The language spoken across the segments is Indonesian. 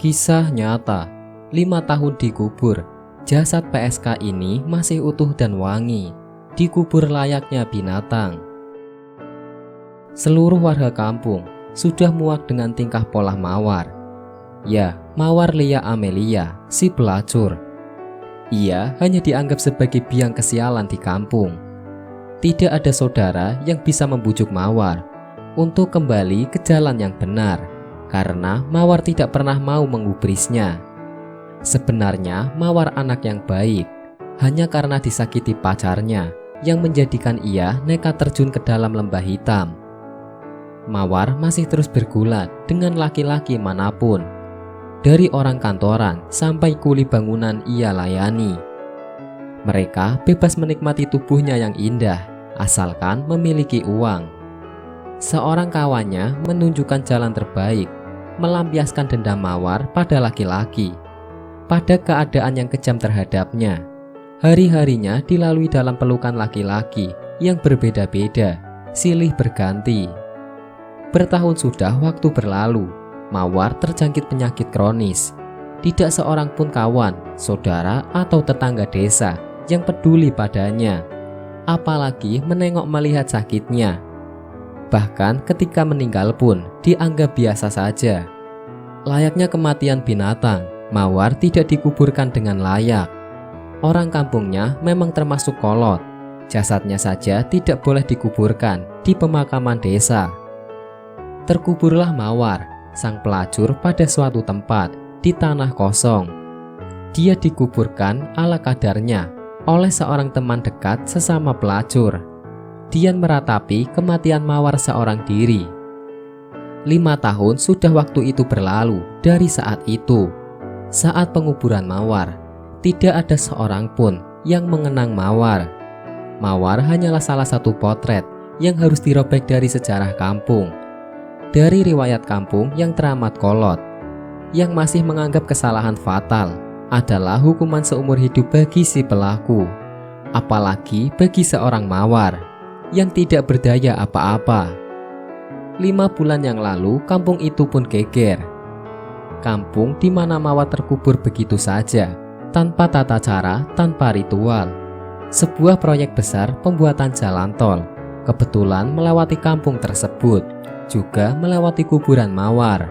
Kisah nyata, 5 tahun dikubur, jasad PSK ini masih utuh dan wangi, dikubur layaknya binatang. Seluruh warga kampung sudah muak dengan tingkah pola Mawar. Ya, Mawar Lia Amelia, si pelacur. Ia hanya dianggap sebagai biang kesialan di kampung. Tidak ada saudara yang bisa membujuk Mawar untuk kembali ke jalan yang benar, karena Mawar tidak pernah mau mengubrisnya. Sebenarnya Mawar anak yang baik, hanya karena disakiti pacarnya yang menjadikan ia nekat terjun ke dalam lembah hitam. Mawar masih terus bergulat dengan laki-laki manapun. Dari orang kantoran sampai kuli bangunan ia layani. Mereka bebas menikmati tubuhnya yang indah, asalkan memiliki uang. Seorang kawannya menunjukkan jalan terbaik, melampiaskan dendam Mawar pada laki-laki, pada keadaan yang kejam terhadapnya. Hari-harinya dilalui dalam pelukan laki-laki yang berbeda-beda, silih berganti. Bertahun sudah waktu berlalu, Mawar terjangkit penyakit kronis. Tidak seorang pun kawan, saudara, atau tetangga desa yang peduli padanya, apalagi menengok melihat sakitnya. Bahkan ketika meninggal pun dianggap biasa saja. Layaknya kematian binatang, Mawar tidak dikuburkan dengan layak. Orang kampungnya memang termasuk kolot. Jasadnya saja tidak boleh dikuburkan di pemakaman desa. Terkuburlah Mawar, sang pelacur, pada suatu tempat di tanah kosong. Dia dikuburkan ala kadarnya oleh seorang teman dekat sesama pelacur. Dian meratapi kematian Mawar seorang diri. 5 tahun sudah waktu itu berlalu dari saat itu. Saat penguburan Mawar, tidak ada seorang pun yang mengenang Mawar. Mawar hanyalah salah satu potret yang harus dirobek dari sejarah kampung, dari riwayat kampung yang teramat kolot, yang masih menganggap kesalahan fatal adalah hukuman seumur hidup bagi si pelaku, apalagi bagi seorang Mawar yang tidak berdaya apa-apa. 5 bulan yang lalu kampung itu pun geger. Kampung di mana Mawar terkubur begitu saja, tanpa tata cara, tanpa ritual. Sebuah proyek besar pembuatan jalan tol kebetulan melewati kampung tersebut, juga melewati kuburan Mawar.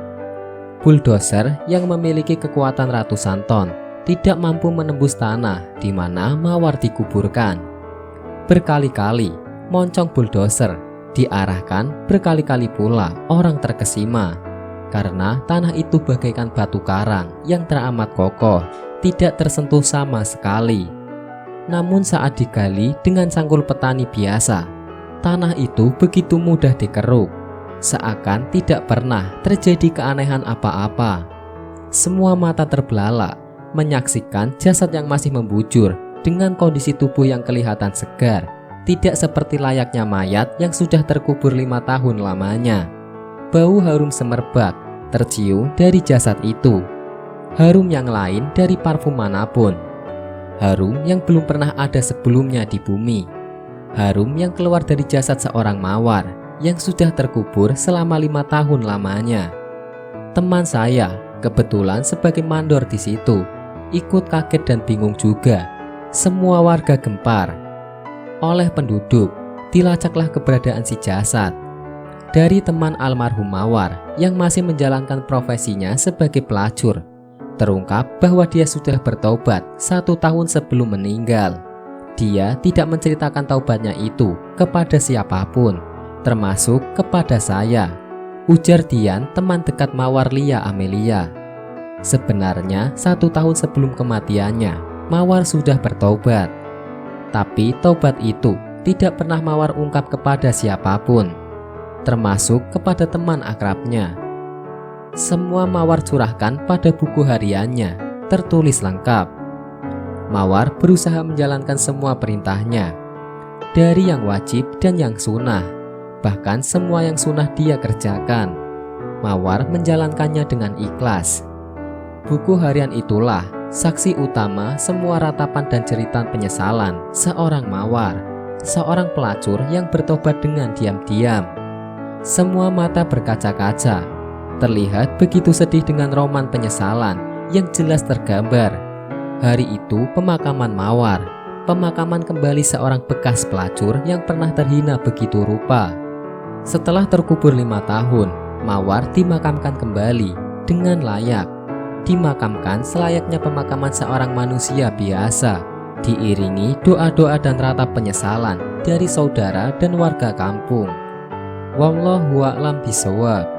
Bulldozer yang memiliki kekuatan ratusan ton tidak mampu menembus tanah di mana Mawar dikuburkan. Berkali-kali moncong bulldozer diarahkan, berkali-kali pula orang terkesima, karena tanah itu bagaikan batu karang yang teramat kokoh, tidak tersentuh sama sekali. Namun saat digali dengan sanggul petani biasa, tanah itu begitu mudah dikeruk, seakan tidak pernah terjadi keanehan apa-apa. Semua mata terbelalak menyaksikan jasad yang masih membujur dengan kondisi tubuh yang kelihatan segar, tidak seperti layaknya mayat yang sudah terkubur 5 tahun lamanya. Bau harum semerbak tercium dari jasad itu, harum yang lain dari parfum manapun, harum yang belum pernah ada sebelumnya di bumi, harum yang keluar dari jasad seorang Mawar yang sudah terkubur selama 5 tahun lamanya. Teman saya kebetulan sebagai mandor di situ ikut kaget dan bingung juga. Semua warga gempar. Oleh penduduk dilacaklah keberadaan si jasad. Dari teman almarhum Mawar yang masih menjalankan profesinya sebagai pelacur, terungkap bahwa dia sudah bertobat 1 tahun sebelum meninggal. Dia tidak menceritakan taubatnya itu kepada siapapun, termasuk kepada saya, ujar Dian, teman dekat Mawar Lia Amelia. Sebenarnya 1 tahun sebelum kematiannya, Mawar sudah bertobat. Tapi taubat itu tidak pernah Mawar ungkap kepada siapapun, termasuk kepada teman akrabnya. Semua Mawar curahkan pada buku hariannya, tertulis lengkap. Mawar berusaha menjalankan semua perintahnya, dari yang wajib dan yang sunnah. Bahkan semua yang sunnah dia kerjakan. Mawar menjalankannya dengan ikhlas. Buku harian itulah saksi utama semua ratapan dan cerita penyesalan seorang Mawar, seorang pelacur yang bertobat dengan diam-diam. Semua mata berkaca-kaca terlihat begitu sedih dengan roman penyesalan yang jelas tergambar. Hari itu pemakaman Mawar, pemakaman kembali seorang bekas pelacur yang pernah terhina begitu rupa. Setelah terkubur 5 tahun, Mawar dimakamkan kembali dengan layak. Dimakamkan selayaknya pemakaman seorang manusia biasa, diiringi doa-doa dan ratap penyesalan dari saudara dan warga kampung. Wallahu a'lam bishawab.